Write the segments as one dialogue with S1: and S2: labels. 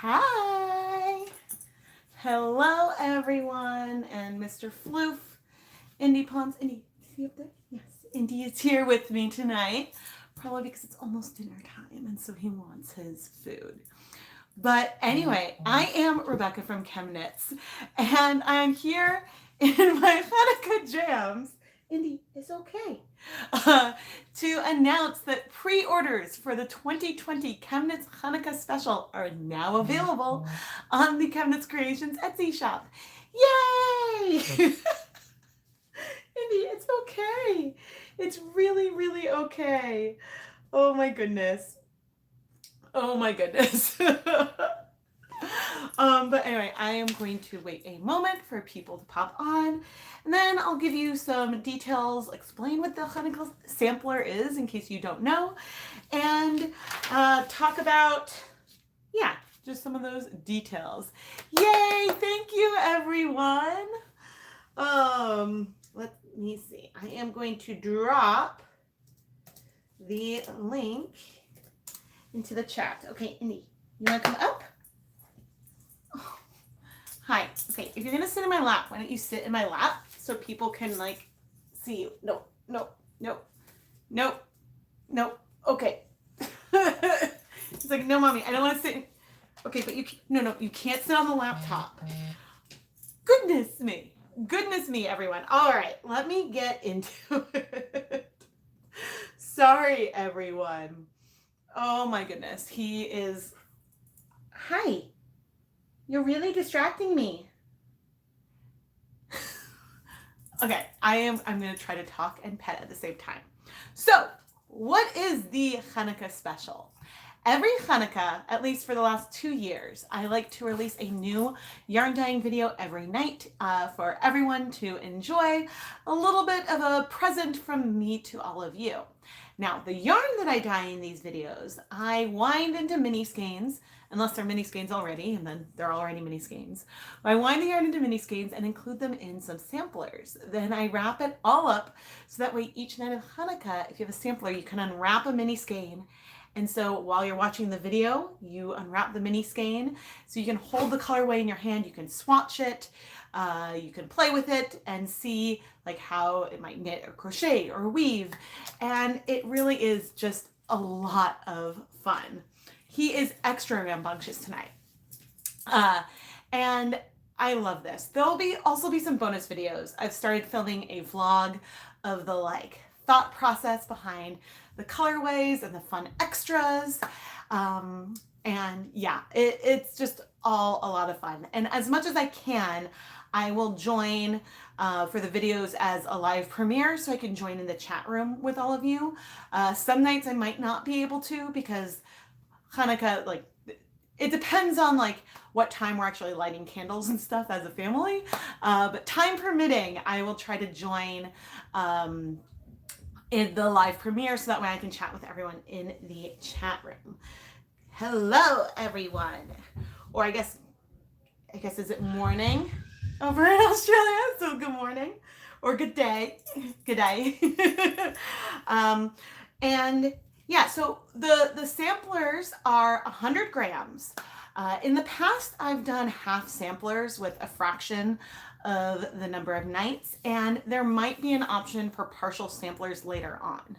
S1: Hi. Hello, everyone, and Mr. Floof. Indy Pons. Indy, is he up there? Yes. Indy is here with me tonight, probably because it's almost dinner time, and so he wants his food. But anyway, I am Rebecca from ChemKnits, and I'm here in my Hanukkah jams. Indy, it's okay. To announce that pre-orders for the 2020 ChemKnits Hanukkah special are now available on the ChemKnits Creations Etsy shop. Yay! Indy, it's okay. It's really, really okay. Oh my goodness. Oh my goodness. But anyway, I am going to wait a moment for people to pop on, and then I'll give you some details, explain what the Hanukkah sampler is in case you don't know, and talk about, yeah, just some of those details. Yay! Thank you, everyone. Let me see. I am going to drop the link into the chat. Okay, Indy, you want to come up? Oh. Hi. Okay, if you're gonna sit in my lap, why don't you sit in my lap so people can like see you? No, no, no, no, no. Okay. It's like, no, mommy, I don't want to sit. Okay, but no, you can't sit on the laptop. Goodness me, everyone. All right, let me get into it. Sorry, everyone. Oh my goodness, he is. Hi. You're really distracting me. Okay, I'm going to try to talk and pet at the same time. So, what is the Hanukkah special? Every Hanukkah, at least for the last 2 years, I like to release a new yarn dyeing video every night for everyone to enjoy, a little bit of a present from me to all of you. Now, the yarn that I dye in these videos, I wind into mini skeins, unless they're mini skeins already, and then they're already mini skeins. I wind the yarn into mini skeins and include them in some samplers. Then I wrap it all up so that way each night of Hanukkah, if you have a sampler, you can unwrap a mini skein. And so while you're watching the video, you unwrap the mini skein so you can hold the colorway in your hand, you can swatch it, you can play with it and see like how it might knit or crochet or weave. And it really is just a lot of fun. He is extra rambunctious tonight. And I love this. There'll also be some bonus videos. I've started filming a vlog of the like thought process behind the colorways and the fun extras. And yeah, it's just all a lot of fun. And as much as I can, I will join for the videos as a live premiere so I can join in the chat room with all of you. Some nights I might not be able to because Hanukkah, like, it depends on like what time we're actually lighting candles and stuff as a family. But time permitting, I will try to join in the live premiere so that way I can chat with everyone in the chat room. Hello, everyone. Or I guess is it morning over in Australia? So good morning or good day. Good day. And yeah, so the samplers are 100 grams. In the past, I've done half samplers with a fraction of the number of nights, and there might be an option for partial samplers later on.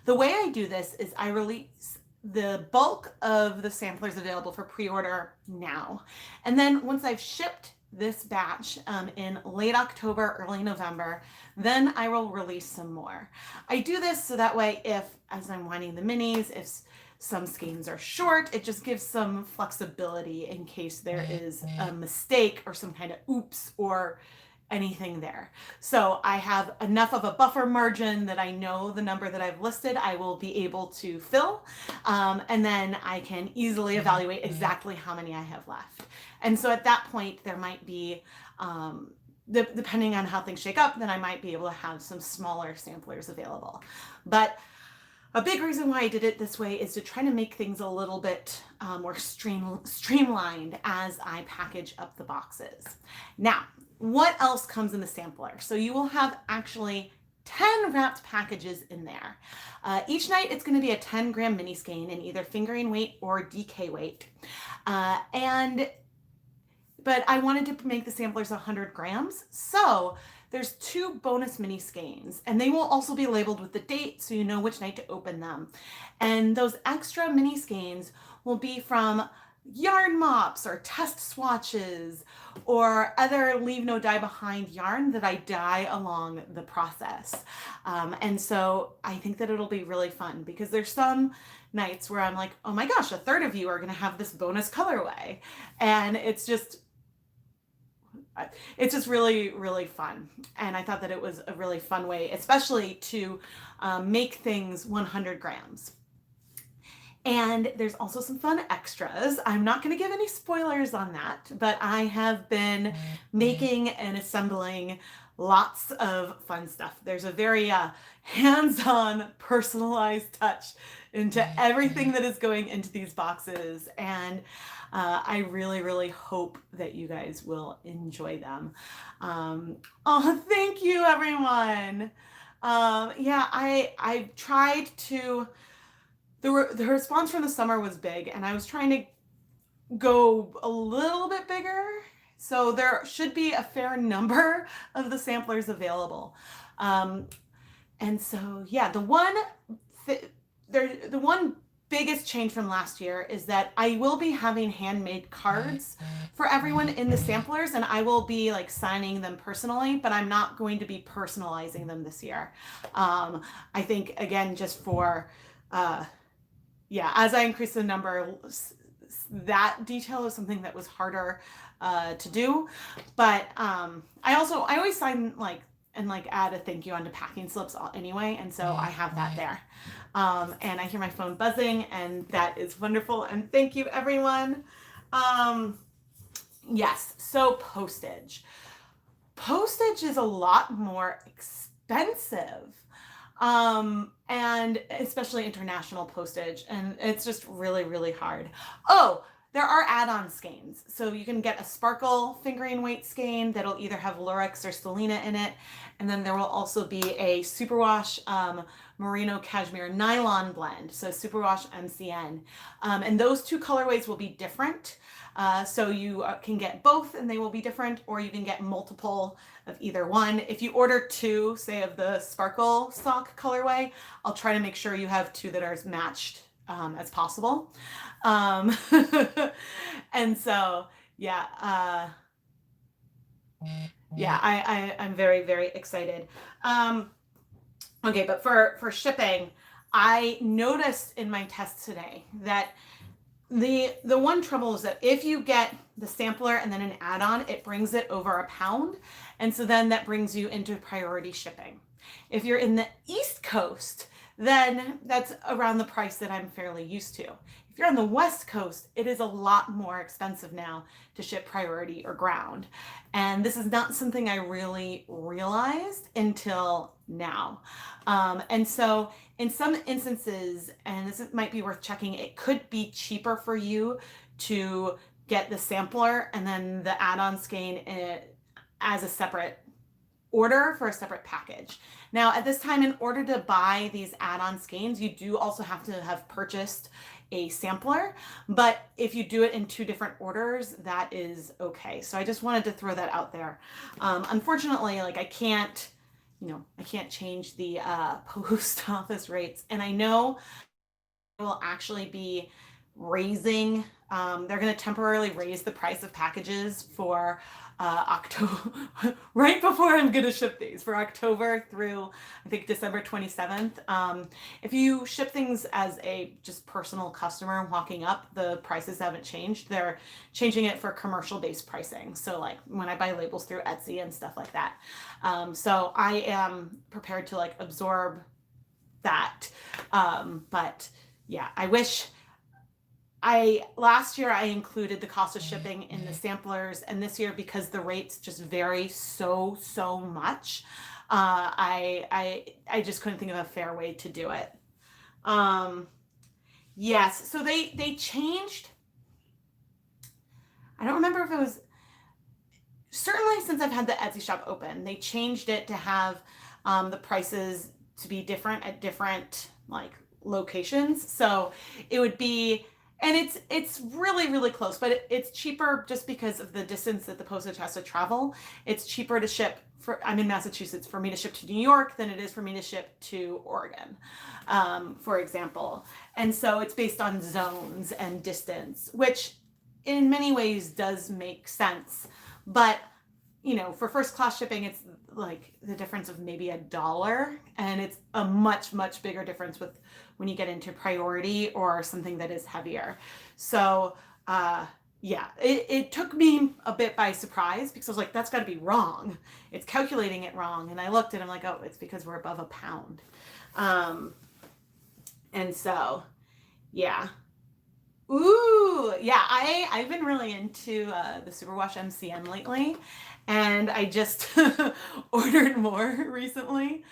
S1: The way I do this is I release the bulk of the samplers available for pre-order now. And then once I've shipped this batch in late October, early November, then I will release some more. I do this so that way if, as I'm winding the minis, if some skeins are short, it just gives some flexibility in case there is a mistake or some kind of oops or anything there. So I have enough of a buffer margin that I know the number that I've listed I will be able to fill, and then I can easily evaluate exactly how many I have left. And so at that point there might be, depending on how things shake up, then I might be able to have some smaller samplers available. But a big reason why I did it this way is to try to make things a little bit more streamlined as I package up the boxes. Now, what else comes in the sampler? So you will have actually 10 wrapped packages in there. Each night it's going to be a 10-gram mini skein in either fingering weight or DK weight. But I wanted to make the samplers 100 grams. So there's 2 bonus mini skeins, and they will also be labeled with the date so you know which night to open them. And those extra mini skeins will be from yarn mops or test swatches or other leave no dye behind yarn that I dye along the process. And so I think that it'll be really fun because there's some nights where I'm like, oh my gosh, a third of you are going to have this bonus colorway. And it's just really, really fun. And I thought that it was a really fun way, especially to make things 100 grams. And there's also some fun extras. I'm not going to give any spoilers on that, but I have been making and assembling lots of fun stuff. There's a very hands-on, personalized touch into everything that is going into these boxes. And I really, really hope that you guys will enjoy them. Oh, thank you, everyone. Yeah, I tried to... The response from the summer was big, and I was trying to go a little bit bigger. So there should be a fair number of the samplers available. And so, yeah, the one biggest change from last year is that I will be having handmade cards for everyone in the samplers, and I will be like signing them personally, but I'm not going to be personalizing them this year. I think, again, just for... yeah, as I increase the number, that detail is something that was harder to do. But I always sign and add a thank you onto packing slips anyway, and so I have that there. And I hear my phone buzzing, and that is wonderful. And thank you, everyone. Yes, so postage. Postage is a lot more expensive. And especially international postage, and it's just really, really hard. Oh, there are add-on skeins. So you can get a sparkle fingering weight skein that'll either have Lurex or Stellina in it. And then there will also be a superwash merino cashmere nylon blend. So superwash MCN. And those 2 colorways will be different. So you can get both and they will be different, or you can get multiple of either one. If you order 2, say of the sparkle sock colorway, I'll try to make sure you have 2 that are as matched as possible. And so, yeah, I'm very, very excited. Okay, but for shipping, I noticed in my test today that the one trouble is that if you get the sampler and then an add-on, it brings it over £1. And so then that brings you into priority shipping. If you're in the East Coast, then that's around the price that I'm fairly used to. If you're on the West Coast, it is a lot more expensive now to ship priority or ground. And this is not something I really realized until now. And so in some instances, and this might be worth checking, it could be cheaper for you to get the sampler and then the add-on skein as a separate order for a separate package. Now, at this time, in order to buy these add-on skeins, you do also have to have purchased a sampler, but if you do it in 2 different orders, that is okay. So I just wanted to throw that out there. Unfortunately, I can't change the post office rates, and I know will actually be raising, they're going to temporarily raise the price of packages for October, right before I'm going to ship these, for October through, I think, December 27th. If you ship things as a just personal customer walking up, the prices haven't changed. They're changing it for commercial-based pricing. So like when I buy labels through Etsy and stuff like that. So I am prepared to absorb that. But yeah, I wish... last year I included the cost of shipping in the samplers, and this year, because the rates just vary so much, I just couldn't think of a fair way to do it. Yes, so they changed. I don't remember if it was, certainly since I've had the Etsy shop open, they changed it to have the prices to be different at different like locations. So it would be, and it's really, really close, but it's cheaper just because of the distance that the postage has to travel. It's cheaper to ship I'm in Massachusetts, for me to ship to New York than it is for me to ship to Oregon, for example. And so it's based on zones and distance, which in many ways does make sense. But, you know, for first class shipping, it's like the difference of maybe $1, and it's a much, much bigger difference with when you get into priority or something that is heavier. So, yeah, it took me a bit by surprise because I was like, that's got to be wrong. It's calculating it wrong. And I looked and I'm like, oh, it's because we're above a pound. And so, yeah. Ooh, yeah, I've been really into the Superwash MCM lately, and I just ordered more recently.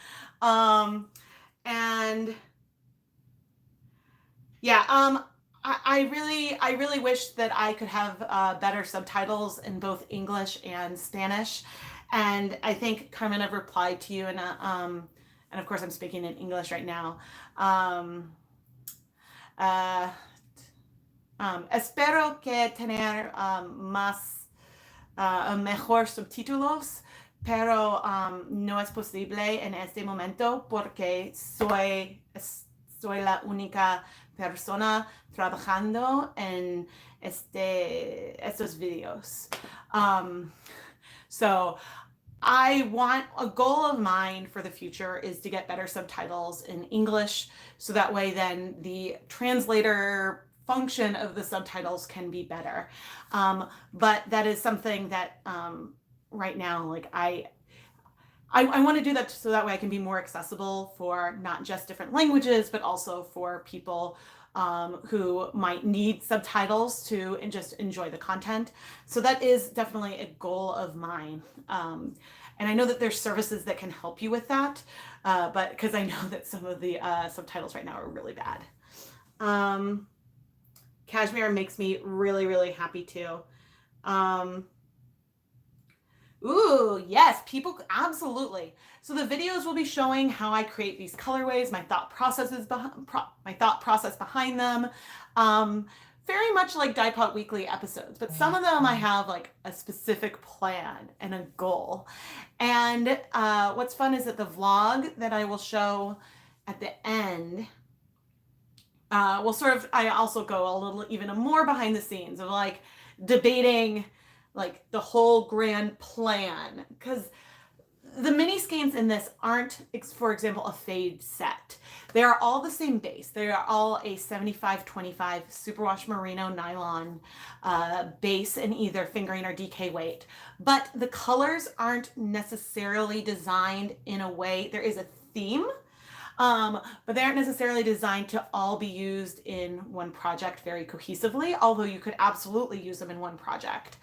S1: And yeah, I really wish that I could have better subtitles in both English and Spanish. And I think Carmen, I've replied to you, and of course I'm speaking in English right now. Espero que tener más mejor subtítulos, pero no es posible en este momento porque soy la única persona trabajando en estos videos. So I want, a goal of mine for the future is to get better subtitles in English, so that way then the translator function of the subtitles can be better. But that is something that right now, like I want to do that so that way I can be more accessible for not just different languages, but also for people who might need subtitles to just enjoy the content. So that is definitely a goal of mine. And I know that there's services that can help you with that, but because I know that some of the subtitles right now are really bad. Cashmere makes me really, really happy too. Ooh, yes, people, absolutely. So the videos will be showing how I create these colorways, my thought process behind them. Very much like Dye Pot Weekly episodes, but some of them I have like a specific plan and a goal. And what's fun is that the vlog that I will show at the end will sort of, I also go a little even more behind the scenes of like debating like the whole grand plan, because the mini skeins in this aren't, for example, a fade set. They are all the same base. They are all a 75-25 superwash merino nylon base in either fingering or DK weight. But the colors aren't necessarily designed in a way, there is a theme, but they aren't necessarily designed to all be used in one project very cohesively, although you could absolutely use them in one project.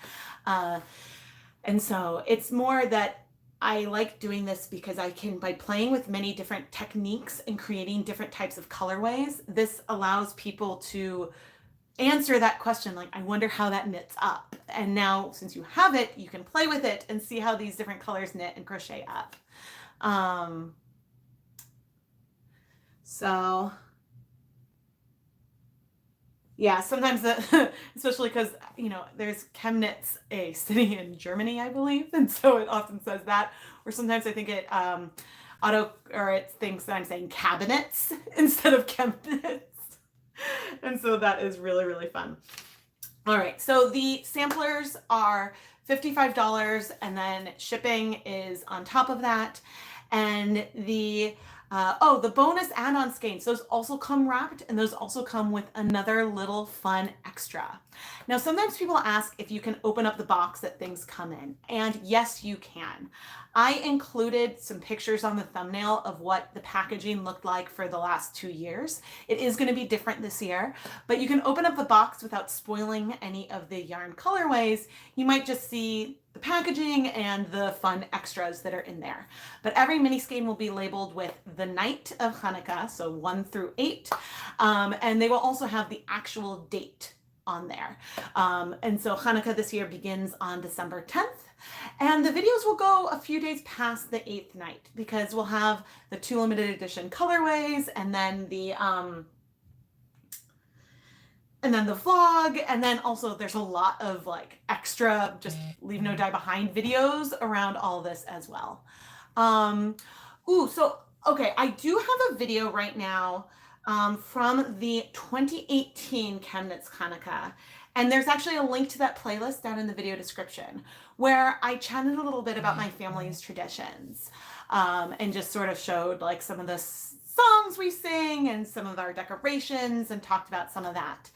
S1: And so it's more that I like doing this because I can, by playing with many different techniques and creating different types of colorways, this allows people to answer that question, like, I wonder how that knits up. And now, since you have it, you can play with it and see how these different colors knit and crochet up. So yeah, sometimes especially because, you know, there's ChemKnits a city in Germany, I believe, and so it often says that. Or sometimes I think it it thinks that I'm saying cabinets instead of ChemKnits, and so that is really, really fun. All right, so the samplers are $55, and then shipping is on top of that, and the the bonus add-on skeins, those also come wrapped, and those also come with another little fun extra. Now, sometimes people ask if you can open up the box that things come in, and yes, you can. I included some pictures on the thumbnail of what the packaging looked like for the last 2 years. It is going to be different this year, but you can open up the box without spoiling any of the yarn colorways. You might just see the packaging and the fun extras that are in there. But every mini skein will be labeled with the night of Hanukkah, so 1 through 8, and they will also have the actual date on there. And so Hanukkah this year begins on December 10th. And the videos will go a few days past the 8th night because we'll have the 2 limited edition colorways and then the vlog, and then also there's a lot of like extra just leave no die behind videos around all this as well. Okay, I do have a video right now from the 2018 ChemKnits Chanukah, and there's actually a link to that playlist down in the video description where I chatted a little bit about my family's traditions and just sort of showed like some of the songs we sing and some of our decorations and talked about some of that.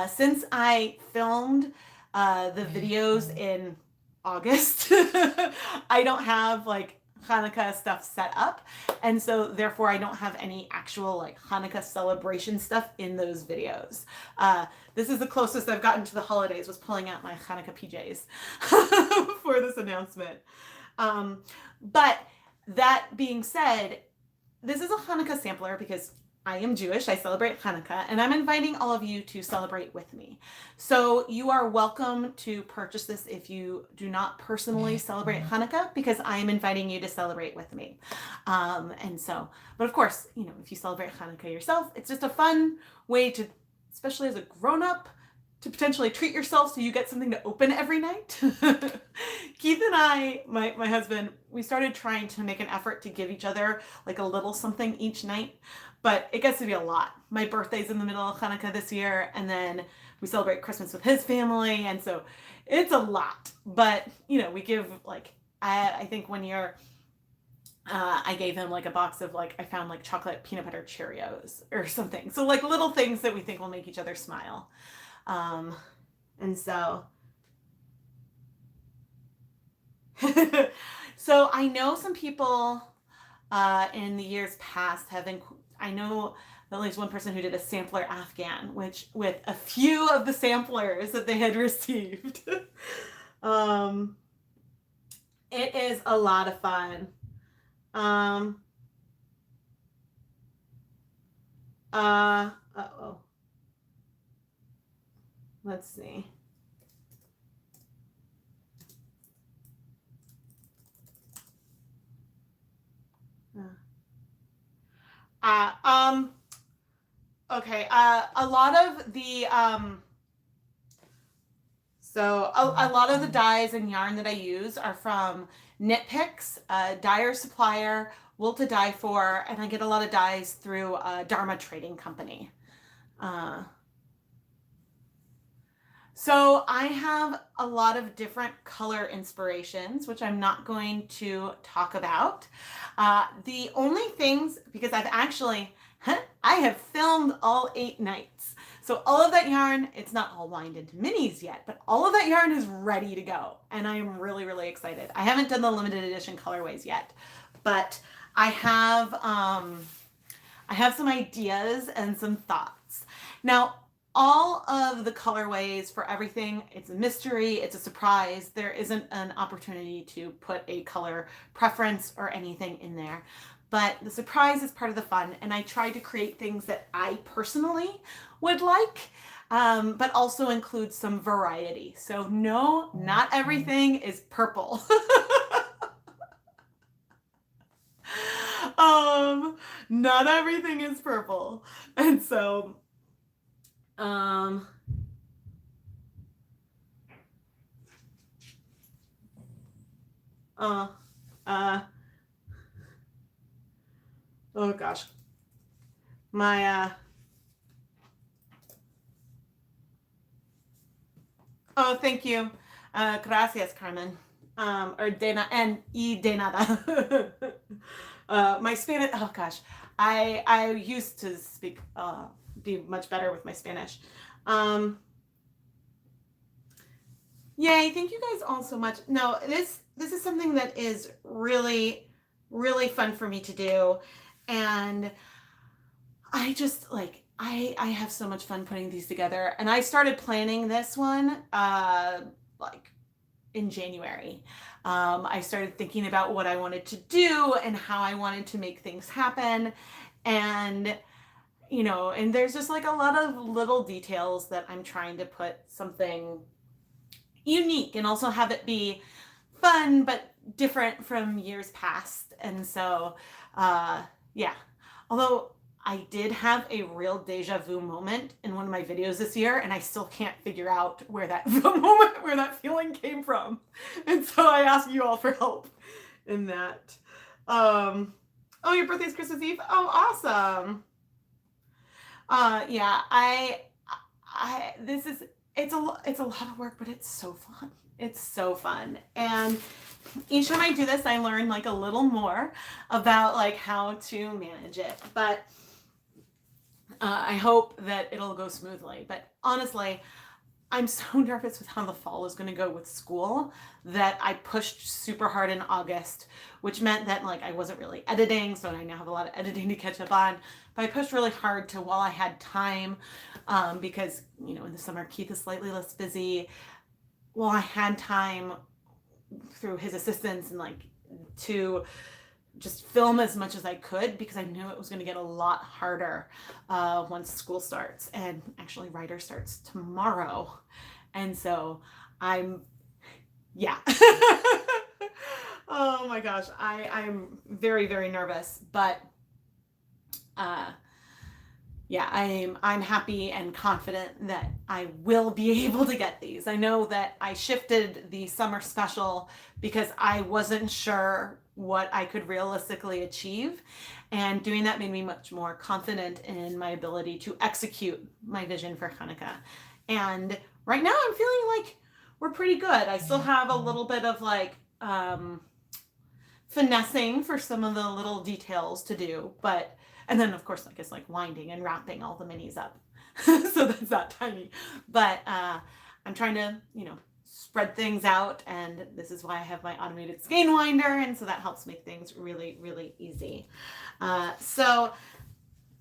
S1: Since I filmed the videos in August, I don't have like Hanukkah stuff set up, and so therefore I don't have any actual like Hanukkah celebration stuff in those videos. This is the closest I've gotten to the holidays, was pulling out my Hanukkah PJs for this announcement. But that being said, this is a Hanukkah sampler because I am Jewish, I celebrate Hanukkah, and I'm inviting all of you to celebrate with me. So you are welcome to purchase this if you do not personally celebrate Hanukkah, because I am inviting you to celebrate with me. But of course, you know, if you celebrate Hanukkah yourself, it's just a fun way to, especially as a grown-up, to potentially treat yourself so you get something to open every night. Keith and I, my husband, we started trying to make an effort to give each other like a little something each night, but it gets to be a lot. My birthday's in the middle of Hanukkah this year, and then we celebrate Christmas with his family, and so it's a lot. But, you know, we give like, I think one year I gave him like a box of like, I found like chocolate peanut butter Cheerios or something. So like little things that we think will make each other smile. So I know some people in the years past I know at least one person who did a sampler Afghan, which with a few of the samplers that they had received. It is a lot of fun. Uh-oh. Let's see. Okay. A lot of the a lot of the dyes and yarn that I use are from Knit Picks, dyer supplier, wool to dye for, and I get a lot of dyes through Dharma Trading Company. So I have a lot of different color inspirations, which I'm not going to talk about. The only things, because I have filmed all 8 nights. So all of that yarn, it's not all lined into minis yet, but all of that yarn is ready to go. And I am really, really excited. I haven't done the limited edition colorways yet, but I have some ideas and some thoughts. Now, all of the colorways for everything, it's a mystery, it's a surprise. There isn't an opportunity to put a color preference or anything in there. But the surprise is part of the fun, and I try to create things that I personally would like, but also include some variety. So no, not everything is purple. Not everything is purple. And so, oh gosh, oh, thank you. Gracias, Carmen. Or de nada. My Spanish, oh gosh, I used to speak, be much better with my Spanish. Yay, thank you guys all so much. No, this is something that is really, really fun for me to do. And I just like, I have so much fun putting these together. And I started planning this one like in January. I started thinking about what I wanted to do and how I wanted to make things happen. And you know, and there's just like a lot of little details that I'm trying to put something unique and also have it be fun but different from years past. And so yeah, although I did have a real deja vu moment in one of my videos this year, and I still can't figure out where that moment, where that feeling came from. And so I ask you all for help in that. Oh, your birthday's Christmas Eve? Oh, awesome. Yeah, it's a lot of work, but it's so fun. It's so fun. And each time I do this, I learn like a little more about like how to manage it. But I hope that it'll go smoothly. But honestly, I'm so nervous with how the fall is going to go with school that I pushed super hard in August, which meant that like I wasn't really editing, so I now have a lot of editing to catch up on. But I pushed really hard to while I had time, because you know in the summer Keith is slightly less busy. While I had time through his assistance and like to just film as much as I could because I knew it was going to get a lot harder once school starts. And actually writer starts tomorrow. And so yeah. Oh my gosh. I'm very, very nervous, but yeah, I'm happy and confident that I will be able to get these. I know that I shifted the summer special because I wasn't sure what I could realistically achieve. And doing that made me much more confident in my ability to execute my vision for Chanukah. And right now I'm feeling like we're pretty good. I still have a little bit of like finessing for some of the little details to do, but and then of course I guess like winding and wrapping all the minis up. So that's not tiny. But I'm trying to, you know, spread things out, and this is why I have my automated skein winder, and so that helps make things really, really easy. So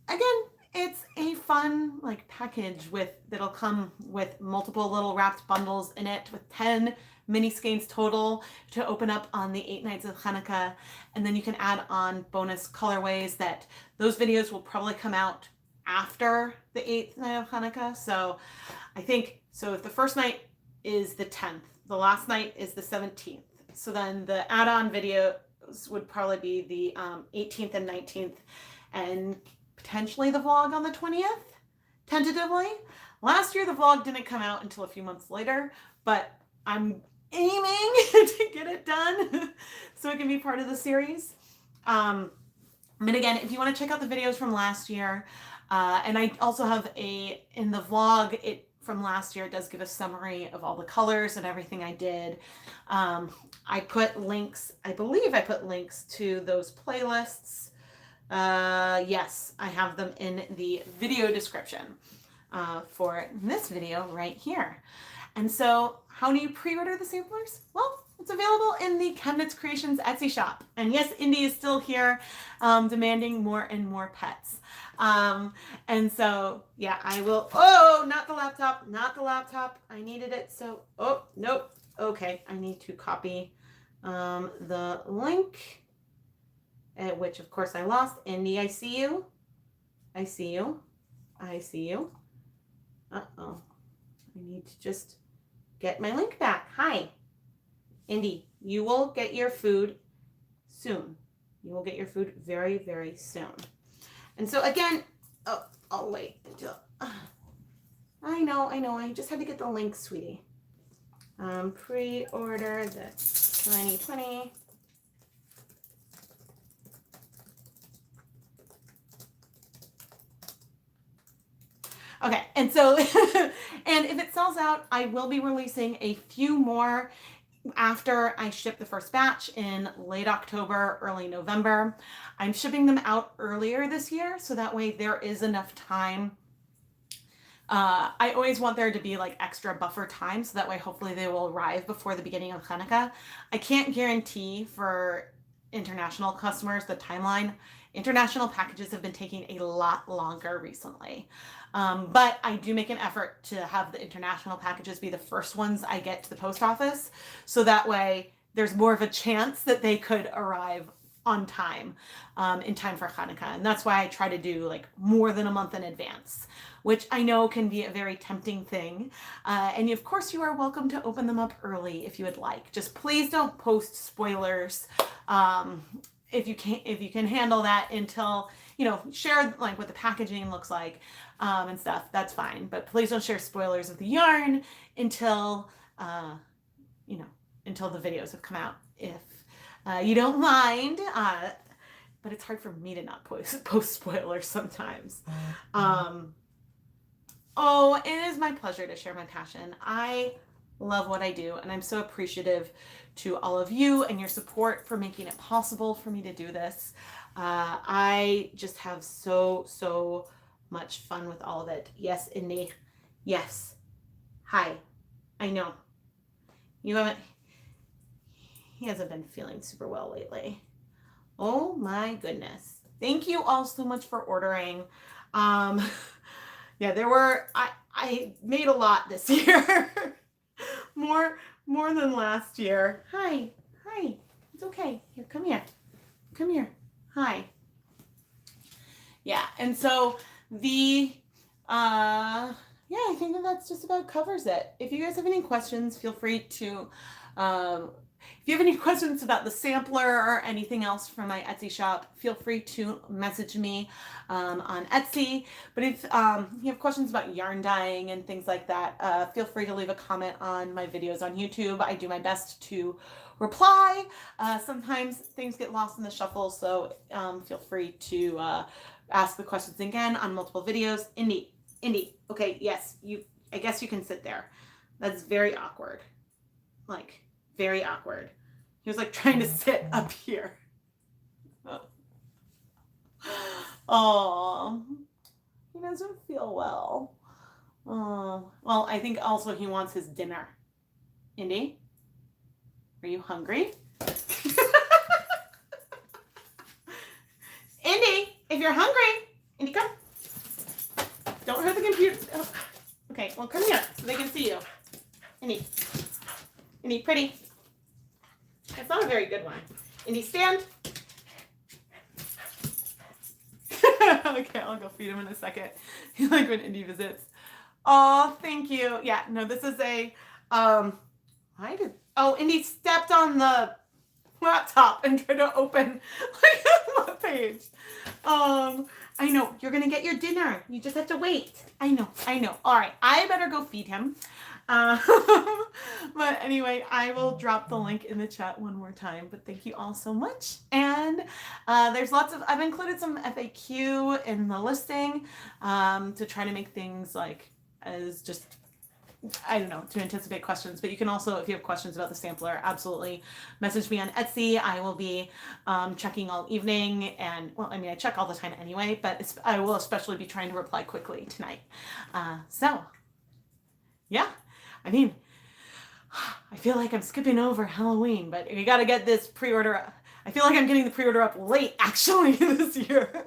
S1: again, it's a fun like package that'll come with multiple little wrapped bundles in it with 10 mini skeins total to open up on the 8 nights of Chanukah. And then you can add on bonus colorways that those videos will probably come out after the 8th night of Chanukah. So I think, so if the first night is the 10th, the last night is the 17th. So then the add-on videos would probably be the 18th and 19th, and potentially the vlog on the 20th, tentatively. Last year, the vlog didn't come out until a few months later, but I'm aiming to get it done so it can be part of the series. But again, if you want to check out the videos from last year, and I also have in the vlog, from last year, it does give a summary of all the colors and everything I did. I put links, I believe I put links to those playlists. Yes, I have them in the video description for this video right here. And so how do you pre-order the samplers? Well, it's available in the ChemKnits Creations Etsy shop. And yes, Indy is still here demanding more and more pets. And so, yeah, I will, oh, not the laptop. I needed it. So, oh, nope. Okay, I need to copy the link, which of course I lost. Indy, I see you. Uh-oh. I need to just get my link back. Hi, Indy, you will get your food soon. You will get your food very, very soon. And so again, oh, I'll wait until, I know, I just had to get the link, sweetie. Pre-order the 2020. Okay, and so, and if it sells out, I will be releasing a few more after I ship the first batch in late October, early November. I'm shipping them out earlier this year, so that way there is enough time. I always want there to be like extra buffer time, so that way hopefully they will arrive before the beginning of Chanukah. I can't guarantee for international customers the timeline. International packages have been taking a lot longer recently. But I do make an effort to have the international packages be the first ones I get to the post office. So that way there's more of a chance that they could arrive on time, in time for Hanukkah. And that's why I try to do like more than a month in advance, which I know can be a very tempting thing. And of course you are welcome to open them up early if you would like. Just please don't post spoilers. If you can handle that until, share like what the packaging looks like, and stuff, that's fine. But please don't share spoilers of the yarn until, until the videos have come out. If you don't mind, but it's hard for me to not post spoilers sometimes. Oh, it is my pleasure to share my passion. I love what I do, and I'm so appreciative to all of you and your support for making it possible for me to do this. I just have so much fun with all of it. Yes, Indy. Yes. Hi. I know. He hasn't been feeling super well lately. Oh my goodness. Thank you all so much for ordering. Yeah, I made a lot this year. more than last year. Hi. It's okay. Here, come here. Hi. Yeah, and so I think that's just about covers it. If you guys have any questions, feel free to, if you have any questions about the sampler or anything else from my Etsy shop, feel free to message me on Etsy. But if you have questions about yarn dyeing and things like that, feel free to leave a comment on my videos on YouTube. I do my best to reply. Sometimes things get lost in the shuffle, so feel free to ask the questions again on multiple videos. Indy, okay, yes, I guess you can sit there. That's very awkward. Like, very awkward. He was like trying to sit up here. Oh, he doesn't feel well. Oh, well, I think also he wants his dinner. Indy, are you hungry? Indy, if you're hungry, Indy, come. Don't hurt the computer. Oh. Okay, well, come here so they can see you. Indy, pretty. That's not a very good one. Indy, stand. Okay, I'll go feed him in a second. You like when Indy visits. Oh, thank you. Yeah, no, this is a, Indy stepped on the laptop and tried to open like a web page. I know, you're gonna get your dinner. You just have to wait. I know. All right, I better go feed him. But anyway, I will drop the link in the chat one more time, but thank you all so much. And I've included some FAQ in the listing to try to make things like as just, I don't know, to anticipate questions. But you can also, if you have questions about the sampler, absolutely message me on Etsy. I will be checking all evening, and well, I mean, I check all the time anyway, but I will especially be trying to reply quickly tonight. So yeah, I mean, I feel like I'm skipping over Halloween, but you got to get this pre-order. I feel like I'm getting the pre-order up late actually this year.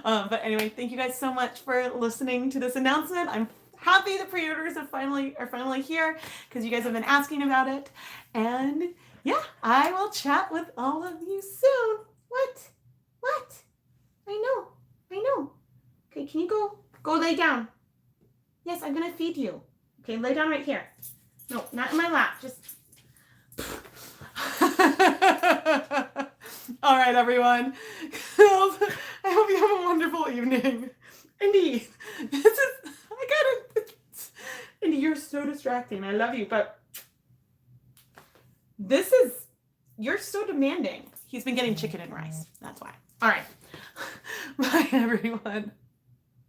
S1: But anyway, thank you guys so much for listening to this announcement. I'm happy the pre-orders are finally here because you guys have been asking about it. And yeah, I will chat with all of you soon. What? I know. Okay, can you go lay down? Yes, I'm gonna feed you. Okay, lay down right here. No, not in my lap, just. All right, everyone. I hope you have a wonderful evening. Indy, Indy, you're so distracting. I love you, but you're so demanding. He's been getting chicken and rice. That's why. All right. Bye, everyone.